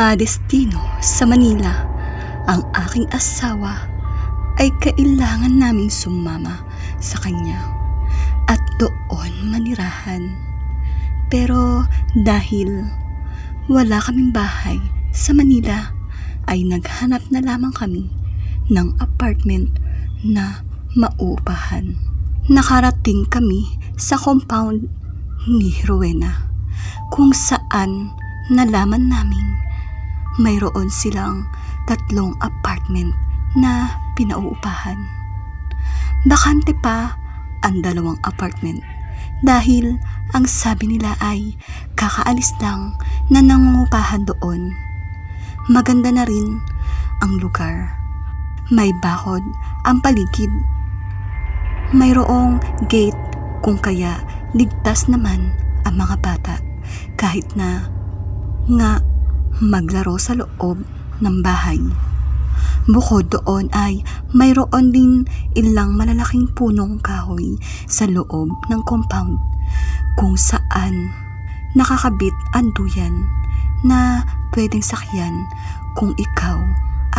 madestino sa Manila ang aking asawa, ay kailangan naming sumama sa kanya at doon manirahan. Pero dahil wala kaming bahay sa Manila, ay naghanap na lamang kami ng apartment na maupahan. Nakarating kami sa compound ni Rowena, kung saan nalaman namin mayroon silang 3 apartment na pinauupahan. Bakante pa ang 2 apartment dahil ang sabi nila ay kakaalis lang na nangungupahan doon. Maganda na rin ang lugar. May bakod ang paligid. Mayroong gate kung kaya ligtas naman ang mga bata kahit na nga maglaro sa loob ng bahay. Bukod doon ay mayroon din ilang malalaking punong kahoy sa loob ng compound kung saan nakakabit ang duyan na pwedeng sakyan kung ikaw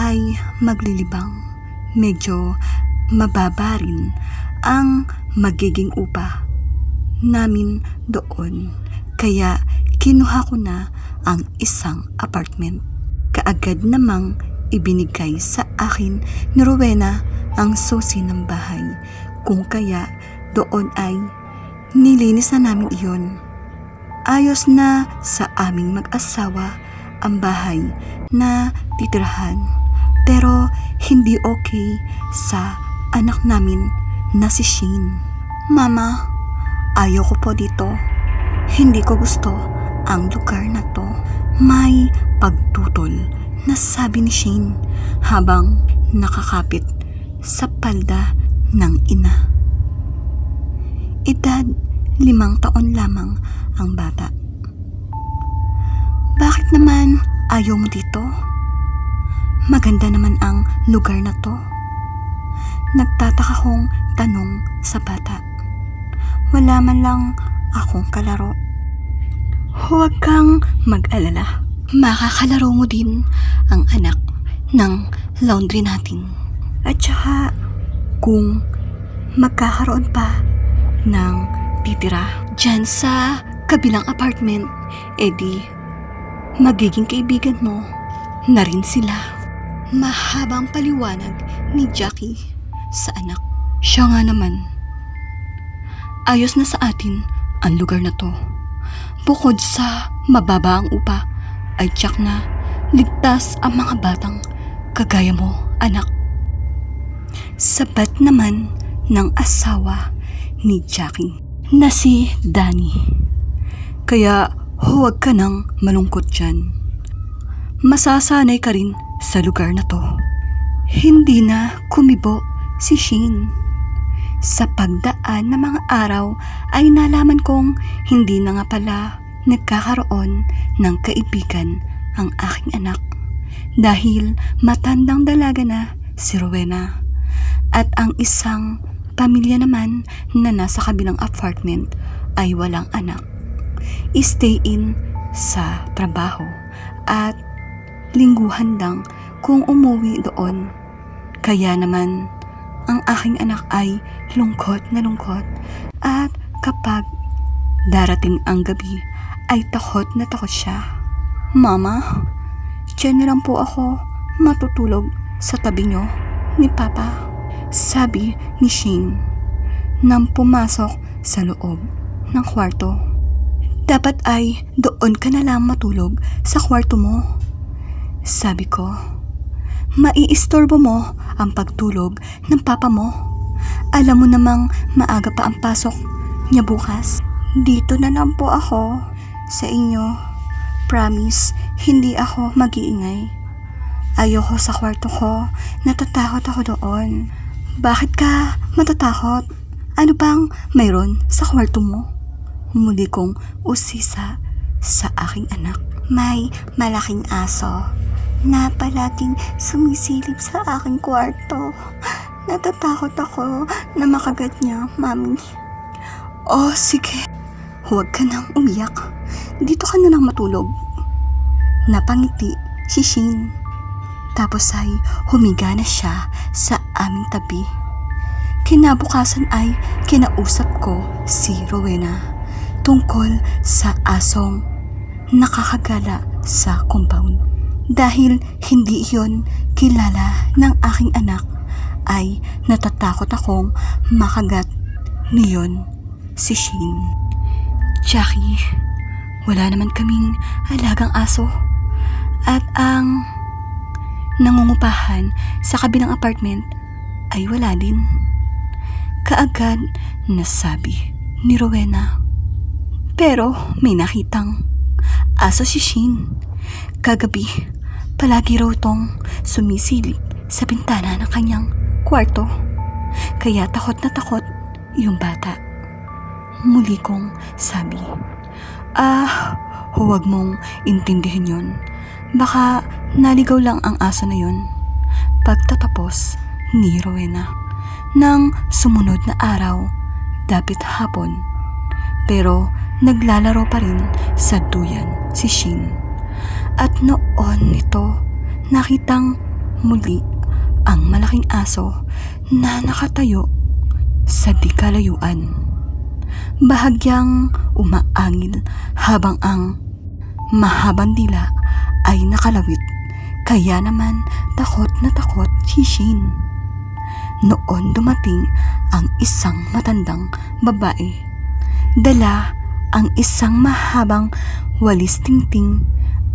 ay maglilibang. Medyo mababa rin ang magiging upa namin doon, kaya kinuha ko na ang isang apartment. Kaagad namang ibinigay sa akin ni Rowena ang susi ng bahay, kung kaya doon ay nilinis na namin iyon. Ayos na sa aming mag-asawa ang bahay na titirahan, pero hindi okay sa anak namin na si Shane. Mama, ayaw ko po dito. Hindi ko gusto ang lugar na to. May pagtutol na sabi ni Shane habang nakakapit sa palda ng ina. Edad 5 taon lamang ang bata. Bakit naman ayaw mo dito? Maganda naman ang lugar na to. Nagtataka kong tanong sa bata. Wala man lang akong kalaro. Huwag kang mag-alala. Makakalaro mo din ang anak ng laundry natin. At saka, kung magkakaroon pa ng titira dyan sa kabilang apartment, edi magiging kaibigan mo na rin sila. Mahabang paliwanag ni Jackie sa anak. Siya nga naman, ayos na sa atin ang lugar na to. Bukod sa mababa ang upa, ay tiyak na ligtas ang mga batang kagaya mo, anak. Sapat naman ng asawa ni Jackie na si Danny. Kaya huwag ka nang malungkot dyan. Masasanay ka rin sa lugar na to. Hindi na kumibo si Shane. Sa pagdaan ng mga araw ay nalaman kong hindi na nga pala nagkakaroon ng kaibigan ang aking anak dahil matandang dalaga na si Rowena at ang isang pamilya naman na nasa kabilang apartment ay walang anak. Stay in sa trabaho at lingguhan lang kung umuwi doon. Kaya naman ang aking anak ay lungkot na lungkot at kapag darating ang gabi ay takot na takot siya. Mama, dyan na lang po ako matutulog sa tabi nyo ni Papa, sabi ni Shane nang pumasok sa loob ng kwarto. Dapat ay doon ka na lang matulog sa kwarto mo, sabi ko. Maiistorbo mo ang pagtulog ng papa mo. Alam mo namang maaga pa ang pasok niya bukas. Dito na lang po ako sa inyo. Promise, hindi ako mag-iingay. Ayoko sa kwarto ko. Natatakot ako doon. Bakit ka matatakot? Ano bang mayroon sa kwarto mo? Muli kong usisa sa aking anak. May malaking aso na palaging sumisilip sa aking kwarto. Natatakot ako na makagat niya, Mami. Oh, sige. Huwag ka nang umiyak. Dito ka na lang matulog. Napangiti si Shane. Tapos ay humiga na siya sa aming tabi. Kinabukasan ay kinausap ko si Rowena tungkol sa asong nakakagala sa compound. Dahil hindi iyon kilala ng aking anak, ay natatakot akong makagat niyon si Shane. Jackie, wala naman kaming alagang aso. At ang nangungupahan sa kabilang apartment ay wala din. Kaagad nasabi ni Rowena. Pero may nakitang aso si Shane. Kagabi, palagi raw tong sumisilip sa bintana ng kanyang kwarto. Kaya takot na takot yung bata. Muli kong sabi, huwag mong intindihin yun. Baka naligaw lang ang aso na yun. Pagtatapos ni Rowena ng sumunod na araw, dapit hapon. Pero naglalaro pa rin sa duyan si Shane. At noon nito nakitang muli ang malaking aso na nakatayo sa di kalayuan. Bahagyang umaangil habang ang mahabang dila ay nakalawit. Kaya naman takot na takot si Shane. Noon dumating ang isang matandang babae. Dala ang isang mahabang walis tingting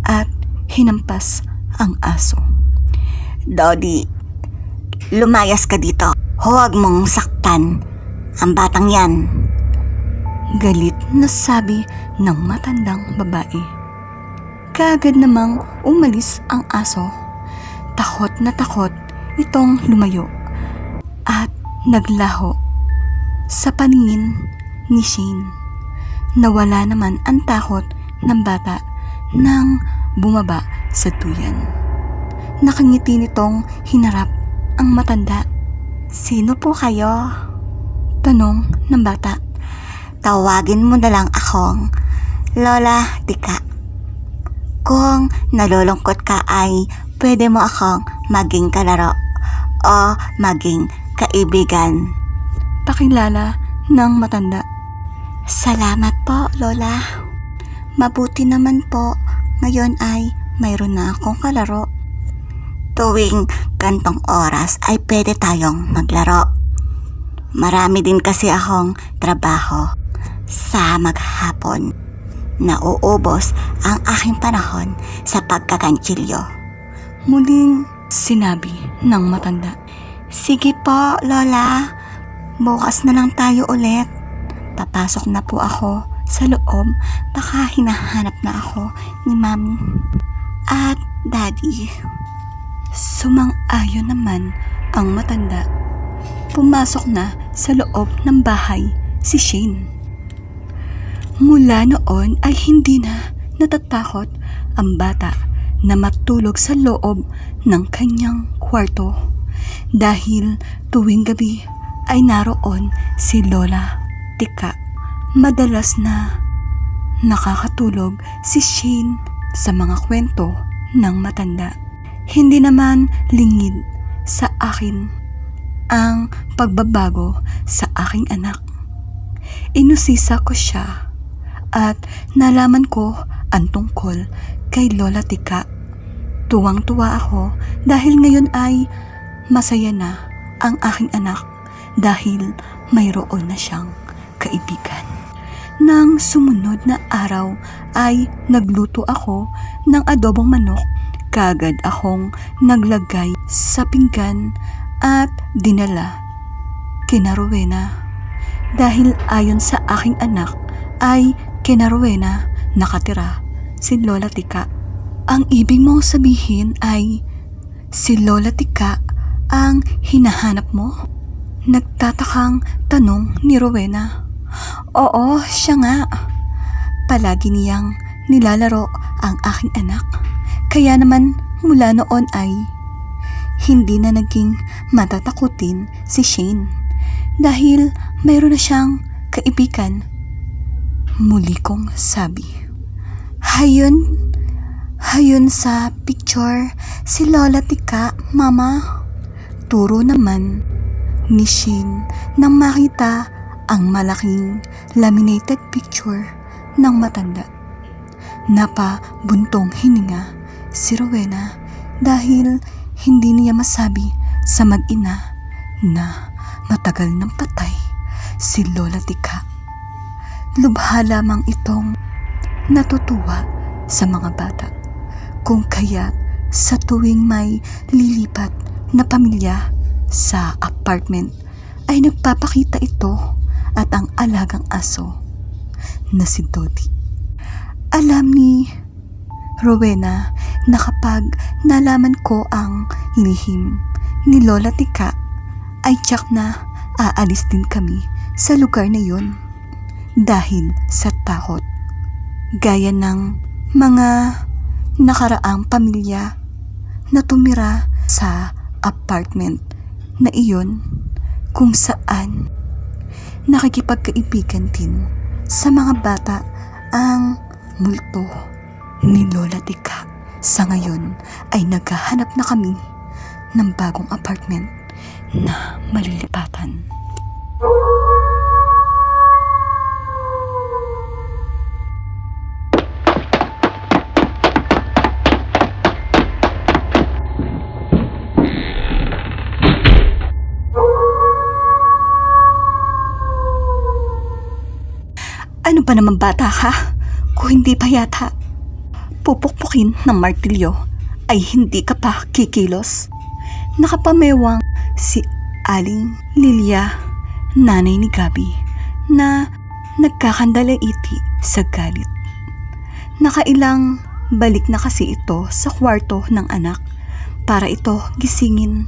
at hinampas ang aso. Dodi, lumayas ka dito. Huwag mong saktan ang batang yan. Galit na sabi ng matandang babae. Kaagad namang umalis ang aso. Takot na takot itong lumayo at naglaho sa paningin ni Shane. Nawala naman ang takot ng bata nang bumaba sa duyan. Nakangiti nitong hinarap ang matanda. Sino po kayo? Tanong ng bata. Tawagin mo na lang akong Lola Tika. Kung nalulungkot ka ay pwede mo akong maging kalaro o maging kaibigan. Pakilala ng matanda. Salamat po, Lola. Mabuti naman po. Ngayon ay mayroon na akong kalaro. Tuwing gantong oras ay pwede tayong maglaro. Marami din kasi akong trabaho sa maghapon. Nauubos ang aking panahon sa pagkakantsilyo. Muling sinabi ng matanda. Sige po, Lola. Bukas na lang tayo ulit. Papasok na po ako sa loob. Baka hinahanap na ako ni Mami at Daddy. Sumang-ayon naman ang matanda. Pumasok na sa loob ng bahay si Shane. Mula noon ay hindi na natatakot ang bata na matulog sa loob ng kanyang kwarto dahil tuwing gabi ay naroon si Lola Tika. Madalas na nakakatulog si Shane sa mga kwento ng matanda. Hindi naman lingid sa akin ang pagbabago sa aking anak. Inusisa ko siya at nalaman ko ang tungkol kay Lola Tika. Tuwang-tuwa ako dahil ngayon ay masaya na ang aking anak dahil mayroon na siyang kaibigan. Nang sumunod na araw ay nagluto ako ng adobong manok. Kaagad akong naglagay sa pinggan at dinala kina Rowena. Dahil ayon sa aking anak ay kina Rowena nakatira si Lola Tika. Ang ibig mong sabihin ay si Lola Tika ang hinahanap mo? Nagtatakang tanong ni Rowena. Oo, siya nga. Palagi niyang nilalaro ang aking anak. Kaya naman mula noon ay hindi na naging matatakutin si Shane dahil mayroon na siyang kaibigan. Muli kong sabi. Hayon sa picture, si Lola Tika, Mama. Turo naman ni Shin nang makita ang malaking laminated picture ng matanda. Napabuntong hininga si Rowena dahil hindi niya masabi sa mag-ina na matagal nang patay si Lola Tika. Lubha lamang itong natutuwa sa mga bata, kung kaya sa tuwing may lilipat na pamilya sa apartment ay nagpapakita ito at ang alagang aso na si Dodi. Alam ni Rowena na kapag nalaman ko ang lihim ni Lola Tika ay tiyak na aalis din kami sa lugar na yun dahil sa takot. Gaya ng mga nakaraang pamilya na tumira sa apartment na iyon kung saan nakikipagkaibigan din sa mga bata ang multo ni Lola Tika. Sa ngayon ay naghahanap na kami ng bagong apartment na malilipatan. Ano ba naman bata ka? Kung hindi pa yata pupukpukin ng martilyo ay hindi ka pa kikilos. Nakapamewang si Aling Lilia, nanay ni Gabi, na nagkakandalaiti sa galit. Nakailang balik na kasi ito sa kwarto ng anak para ito gisingin,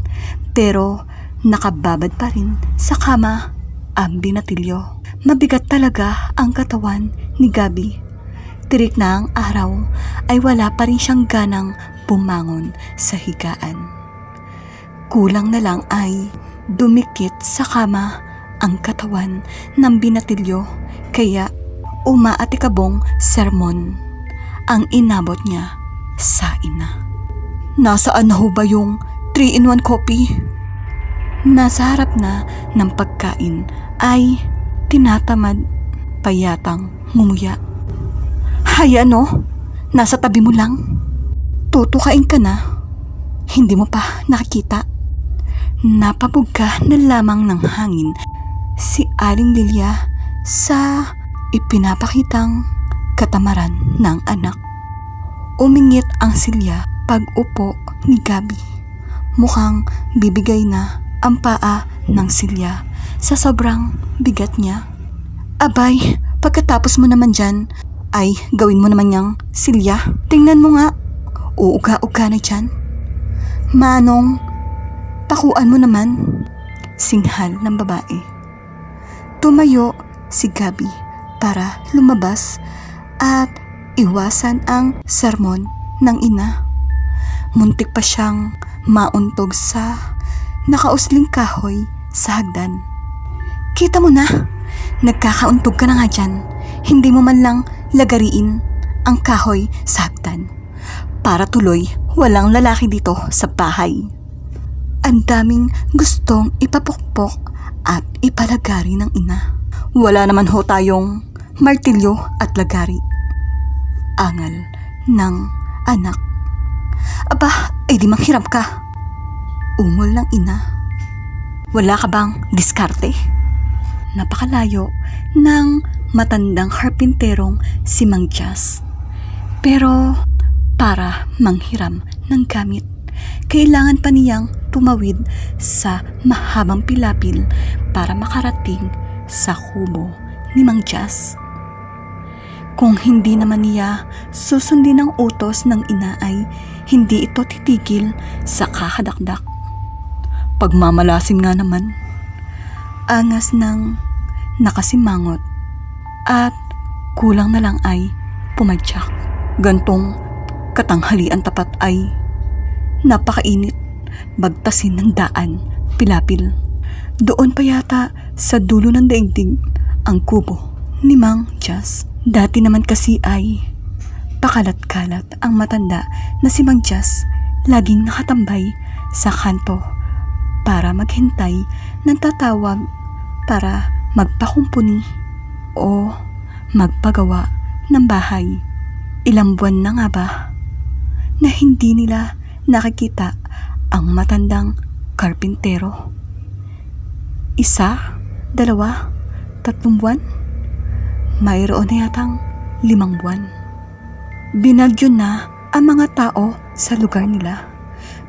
pero nakababad pa rin sa kama ang binatilyo. Mabigat talaga ang katawan ni Gabi. Tirik na ang araw ay wala pa rin siyang ganang bumangon sa higaan. Kulang na lang ay dumikit sa kama ang katawan ng binatilyo, kaya umaatikabong sermon ang inabot niya sa ina. Nasaan na ho ba yung 3-in-1 coffee? Nasa harap na ng pagkain ay tinatamad pa yatang ngumuya. Hay ano, nasa tabi mo lang. Tutukain ka na. Hindi mo pa nakikita. Napabugka na lamang ng hangin si Aling Lilia sa ipinapakitang katamaran ng anak. Umingit ang silya pag-upo ni Gabi. Mukhang bibigay na ang paa ng silya sa sobrang bigat niya. Abay, pagkatapos mo naman dyan, ay gawin mo naman niyang silya. Tingnan mo nga, uuga-uga na dyan. Manong, pakuan mo naman. Singhal ng babae. Tumayo si Gabi para lumabas at iwasan ang sermon ng ina. Muntik pa siyang mauntog sa nakausling kahoy sa hagdan. Kita mo na, nagkakauntog ka na nga dyan. Hindi mo man lang lagariin ang kahoy sa hagdan. Para tuloy, walang lalaki dito sa bahay. Ang daming gustong ipapukpok at ipalagari ng ina. Wala naman ho tayong martilyo at lagari. Angal ng anak. Aba, ay di manghiram ka. Ungol ng ina. Wala ka bang diskarte? Napakalayo ng matandang harpinterong si Mang Jas. Pero para manghiram ng gamit, kailangan pa niyang tumawid sa mahabang pilapil para makarating sa kubo ni Mang Jas. Kung hindi naman niya susundin ang utos ng ina ay hindi ito titigil sa kakadakdak. Pagmamalasin nga naman. Angas ng nakasimangot at kulang na lang ay pumadyak. Gantong katanghalian tapat ay napakainit, bagtasin ng daan, pilapil. Doon pa yata sa dulo ng daigdig ang kubo ni Mang Jas. Dati naman kasi ay Pakalat-kalat ang matanda na si Mang Jas, laging nakatambay sa kanto para maghintay ng tatawag para magpakumpuni o magpagawa ng bahay. Ilang buwan na nga ba na hindi nila nakikita ang matandang karpintero? 1, 2, 3 buwan? Mayroon na yatang 5 buwan. Binagyo na ang mga tao sa lugar nila,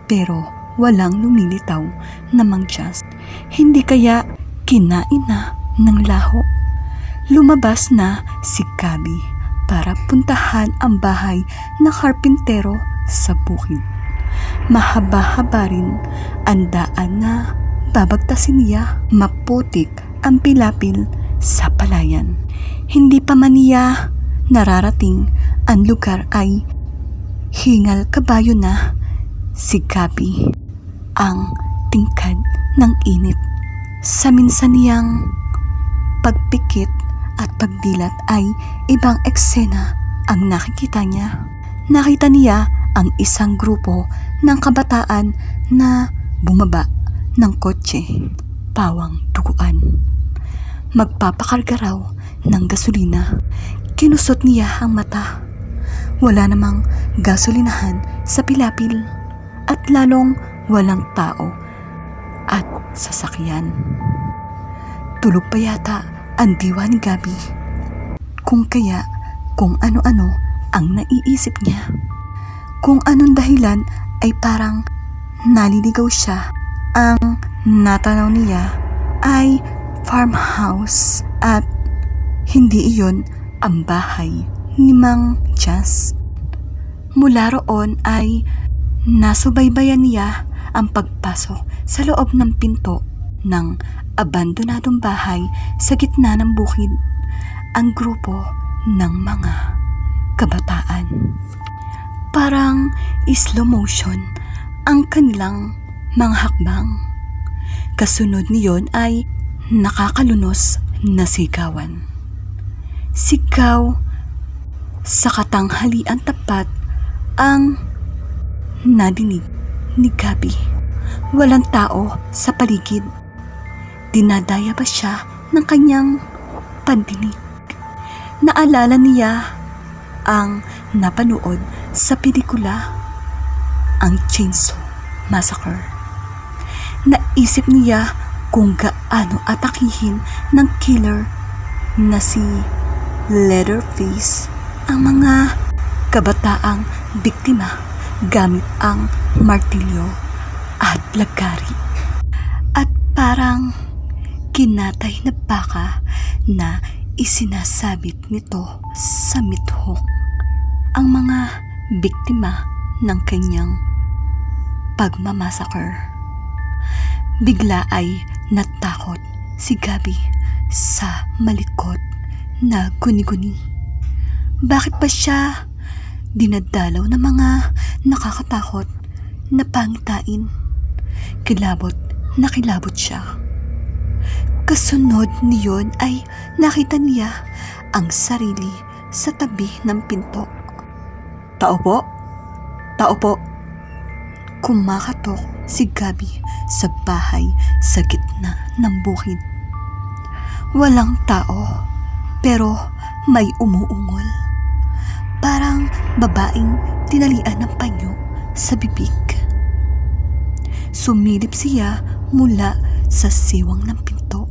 pero walang lumilitaw na Mang Jas. Hindi kaya kinain na ng laho? Lumabas na si Gabi para puntahan ang bahay na karpintero sa bukid. Mahaba-haba rin ang daan na babagtasin niya. Maputik ang pilapil sa palayan. Hindi pa man niya nararating ang lugar ay hingal kabayo na si Gabi, ang tingkad ng init. Sa minsan niyang pagpikit at pagdilat ay ibang eksena ang nakikita niya. Nakita niya ang isang grupo ng kabataan na bumaba ng kotse, pawang duguan. Magpapakarga raw ng gasolina. Kinusot niya ang mata. Wala namang gasolinahan sa pilapil at lalong walang tao at sasakyan. Tulog pa yata ang diwa ni Gabi. Kung kaya kung ano-ano ang naiisip niya. Kung anong dahilan ay parang naliligaw siya. Ang natanaw niya ay farmhouse at hindi iyon ang bahay ni Mang Jas. Mula roon ay nasubaybayan niya ang pagpasok sa loob ng pinto ng abandonadong bahay sa gitna ng bukid. Ang grupo ng mga kabataan. Parang slow motion ang kanilang mga hakbang. Kasunod niyon ay nakakalunos na sigawan. Sigaw sa katanghalian tapat ang nadinig ni Gabi. Walang tao sa paligid. Dinadaya pa siya ng kanyang pandinig. Naalala niya ang napanood sa pelikula, ang Chainsaw Massacre. Naisip niya kung gaano atakihin ng killer na si Leatherface ang mga kabataang biktima gamit ang martilyo at lagari. At parang kinatay na baka na isinasabit nito sa mithok ang mga biktima ng kanyang pagmamassacre. Bigla ay natakot si Gabi sa malikot na guni-guni. Bakit pa siya dinadalaw ng mga nakakatakot na pangitain? Kilabot na kilabot siya. Kasunod niyon ay nakita niya ang sarili sa tabi ng pinto. Tao po? Tao po? Kumakatok si Gabi sa bahay sa gitna ng bukid. Walang tao, pero may umuungol. Parang babaeng tinalian ng panyo sa bibig. Sumilip siya mula sa siwang ng pinto.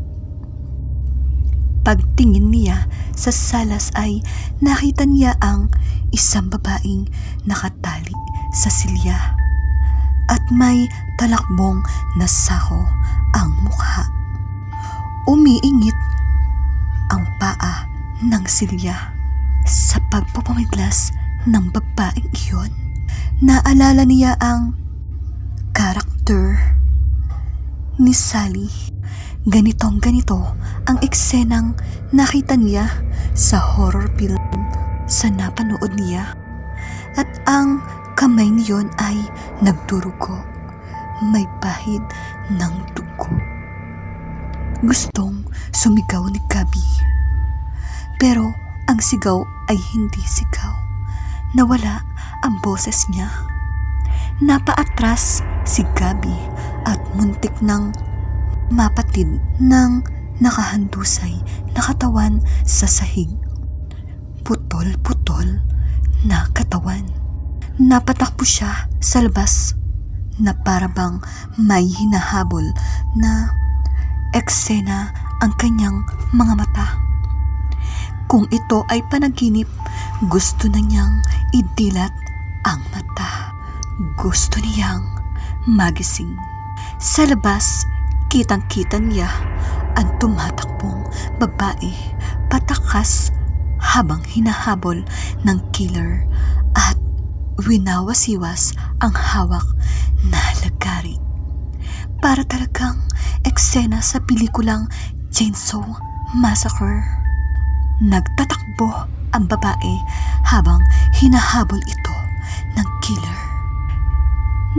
Pagtingin niya sa salas ay nakita niya ang isang babaeng nakatali sa silya at may talakbong na sako ang mukha. Umiingit ang paa ng silya. Sa pagpapamiglas ng babaeng iyon, naalala niya ang karakter ni Sally. Ganitong-ganito ang eksenang nakita niya sa horror film sa napanood niya. At ang kamay niyon ay nagdurugo. May bahid ng dugo. Gustong sumigaw ni Gabi. Pero ang sigaw ay hindi sigaw. nawala ang boses niya. Napaatras si Gabi at muntik nang mapatid ng nakahandusay na katawan sa sahig. Putol-putol na katawan. Napatakbo siya sa labas na parabang may hinahabol na eksena ang kanyang mga mata. Kung ito ay panaginip, gusto na niyang idilat ang mata. Gusto niyang magising. Sa labas, kitang-kita niya ang tumatakbong babae patakas habang hinahabol ng killer at winawasiwas ang hawak na lagari. Para talagang eksena sa pelikulang Chainsaw Massacre. Nagtatakbo ang babae habang hinahabol ito ng killer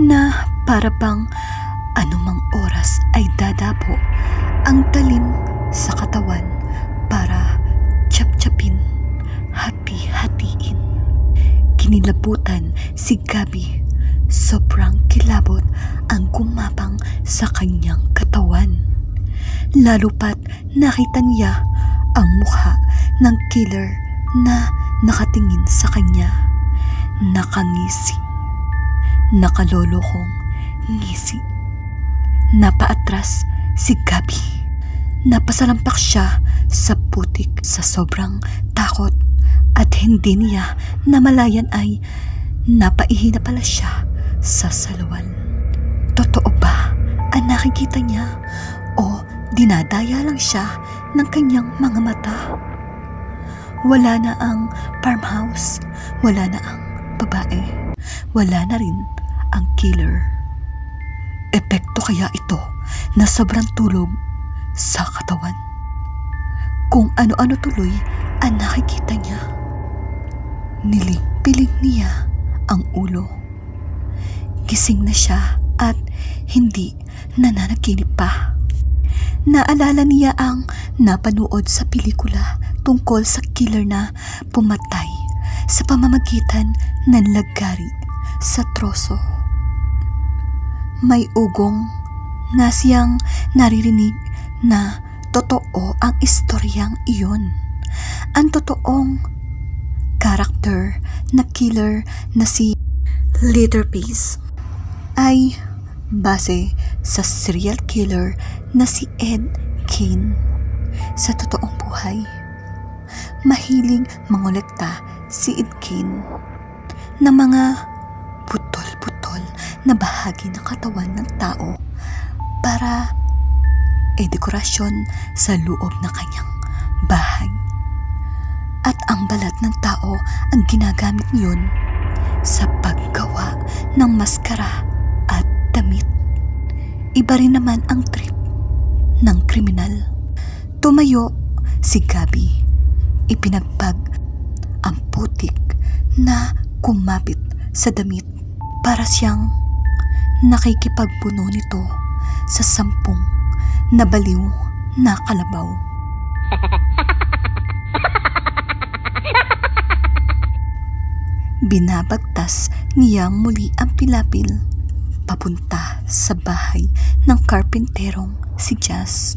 na para bang anumang oras ay dadapo ang talim sa katawan para tiyap-tiyapin, hati-hatiin. Kinilabutan si Gabi. Sobrang kilabot ang gumapang sa kanyang katawan. Lalo pat nakita niya ang mukha ng killer na nakatingin sa kanya. Nakangisi. Nakalolokong ngisi. Napaatras si Gabi. Napasalampak siya sa putik sa sobrang takot at hindi niya namalayan ay napaihi na pala siya sa salawan. Totoo ba ang nakikita niya o dinadaya lang siya ng kanyang mga mata? Wala na ang farmhouse, wala na ang babae, wala na rin ang killer. Epekto kaya ito na sobrang tulog sa katawan? Kung ano-ano tuloy ang nakikita niya. Nilig-pilig niya ang ulo. Gising na siya at hindi nananaginip pa. Naalala niya ang napanood sa pelikula tungkol sa killer na pumatay sa pamamagitan ng lagari sa troso. May ugong na siyang naririnig na totoo ang istoryang iyon. Ang totoong karakter na killer na si Leatherface ay base sa serial killer na si Ed Gein. Sa totoong buhay, mahilig mangolekta si Ed Gein ng mga putol-putol na bahagi ng katawan ng tao para dekorasyon sa loob ng kanyang bahay. At ang balat ng tao ang ginagamit niyon sa paggawa ng maskara at damit. Iba rin naman ang trip ng kriminal. Tumayo si Gabi. Ipinagpag ang putik na kumapit sa damit para siyang nakikipagpuno nito sa 10 nabaliw na kalabaw. Binabagtas niya muli ang pilapil papunta sa bahay ng karpenterong si Jazz.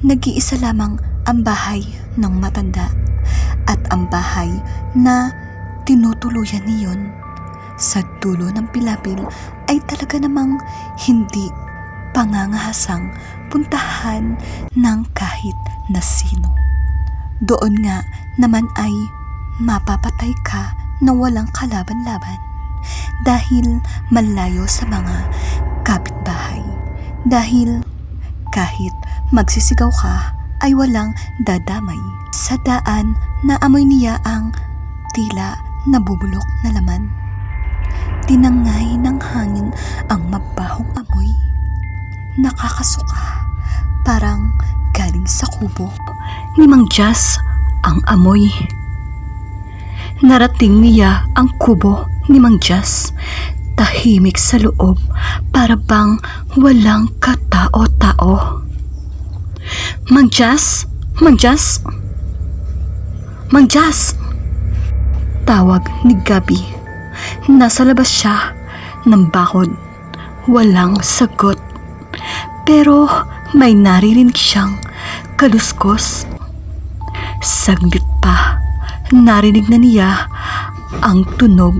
Nag-iisa lamang ang bahay ng matanda at ang bahay na tinutuluyan niyon. Sa dulo ng pilapil ay talaga namang hindi pangangahasang puntahan ng kahit na sino. Doon nga naman ay mapapatay ka na walang kalaban-laban dahil malayo sa mga kapitbahay. Dahil kahit magsisigaw ka ay walang dadamay. Sa daan na amoy niya ang tila nabubulok na laman. Tinangay ng hangin ang mabahong amoy. Nakakasuka, parang galing sa kubo ni Mang Jazz ang amoy. Narating niya ang kubo ni Mang Jazz. Tahimik sa loob, para bang walang katao-tao. Mang Jazz? Mang Jazz? Mang Jazz? tawag ni Gabi. Nasa labas siya ng bakod. Walang sagot. Pero may naririnig siyang kaluskos. Saglit pa, narinig na niya ang tunog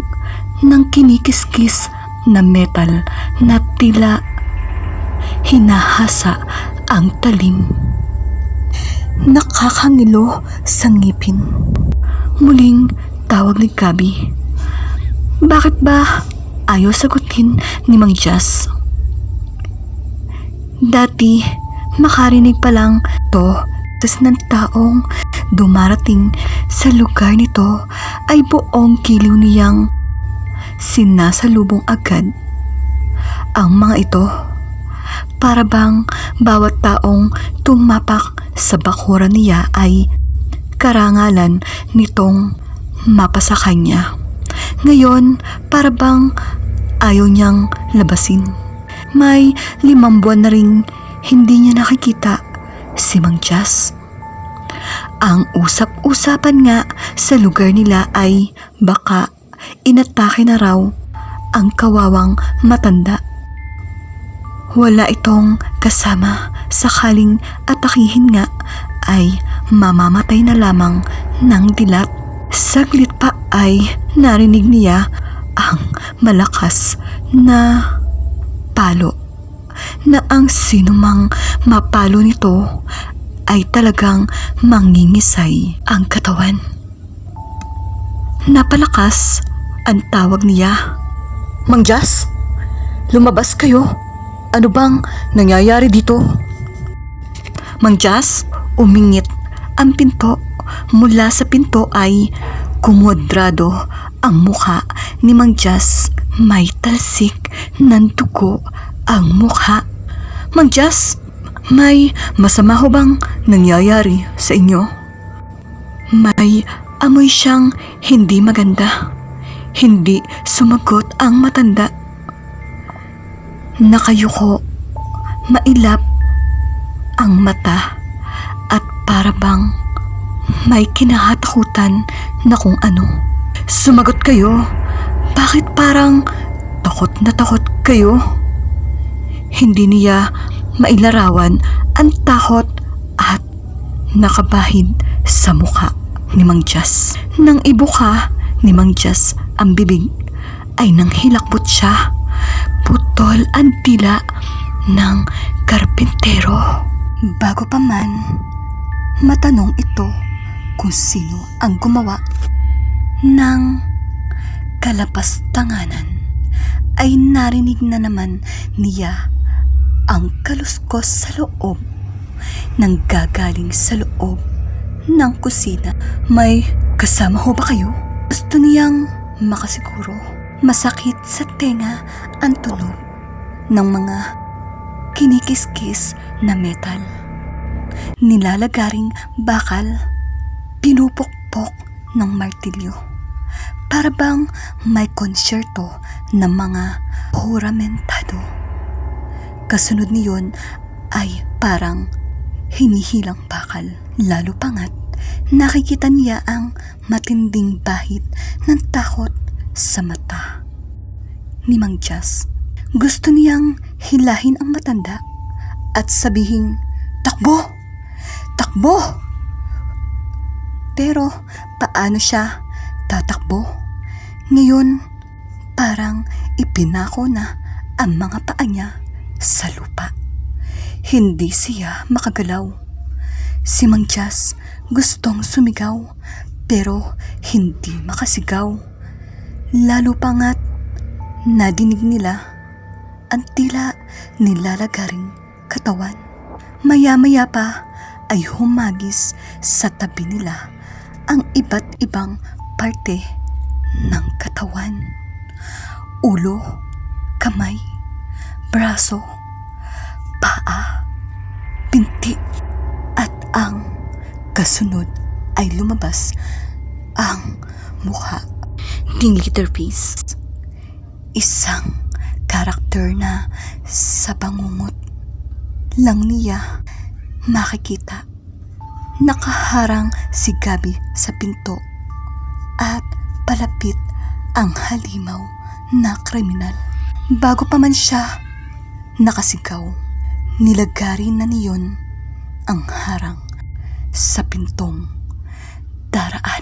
ng kinikiskis na metal na tila hinahasa ang talim. Nakakangilo sa ngipin. Muling tawag ni Gabi. Bakit ba ayaw sagutin ni Mang Jazz? Dati, makarinig pa lang to ng taong dumarating sa lugar nito ay buong kiliw niyang sinasalubong agad. Ang mga ito, para bang bawat taong tumapak sa bakuran niya ay karangalan nitong mapasa kanya. Ngayon, para bang ayaw niyang labasin. May 5 buwan na ring hindi niya nakikita si Mang Jazz. Ang usap-usapan nga sa lugar nila ay baka inatake na raw ang kawawang matanda. Wala itong kasama, sakaling atakihin nga ay mamamatay na lamang ng dilat. Saglit pa ay narinig niya ang malakas na palo na ang sinumang mapalo nito ay talagang mangingisay ang katawan. Napalakas ang tawag niya. Mang Jazz, lumabas kayo. Ano bang nangyayari dito? Mang Jazz, umingit ang pinto. Mula sa pinto ay kumwadrado ang mukha ni Mang Jazz. May talsik ng dugo ang mukha. Mang Jazz, may masama ho bang nangyayari sa inyo? May amoy siyang hindi maganda. Hindi sumagot ang matanda. Nakayuko, mailap ang mata at para bang may kinahatakutan na kung ano. Sumagot kayo. Bakit parang takot na takot kayo? Hindi niya mailarawan ang takot at nakabahid sa mukha ni Mang Jazz. Nang ibuka ni Mang Jazz ang bibig ay nang hilakbot siya. Putol ang dila ng karpintero. Bago pa man matanong ito kung sino ang gumawa ng kalapastanganan, ay narinig na naman niya ang kaluskos sa loob nang gagaling sa loob ng kusina. May kasama ho ba kayo? Gusto niyang makasiguro. Masakit sa tenga ang tunog ng mga kinikiskis na metal. Nilalagaring bakal, pinupukpok ng martilyo. Para bang may konsyerto ng mga huramentado. Kasunod niyon ay parang hinihilang bakal. Lalo pangat, nakikita niya ang matinding bahid ng takot sa mata ni Mang Jazz. Gusto niyang hilahin ang matanda at sabihing, "Takbo! Takbo!" Pero paano siya tatakbo? Ngayon, parang ipinako na ang mga paa niya sa lupa. Hindi siya makagalaw. Si Mang Jazz gustong sumigaw pero hindi makasigaw. Lalo pangat nadinig nila ang tila nilalagaring katawan. Maya-maya pa ay humagis sa tabi nila ang iba't ibang parte ng katawan. Ulo, kamay, braso, paa, binti, at ang kasunod ay lumabas ang mukha ni Leatherface. Isang karakter na sa bangungot lang niya makikita. Nakaharang si Gabi sa pinto at palapit ang halimaw na kriminal. Bago pa man siya nakasigaw, nilagari na niyon ang harang sa pintong daraan.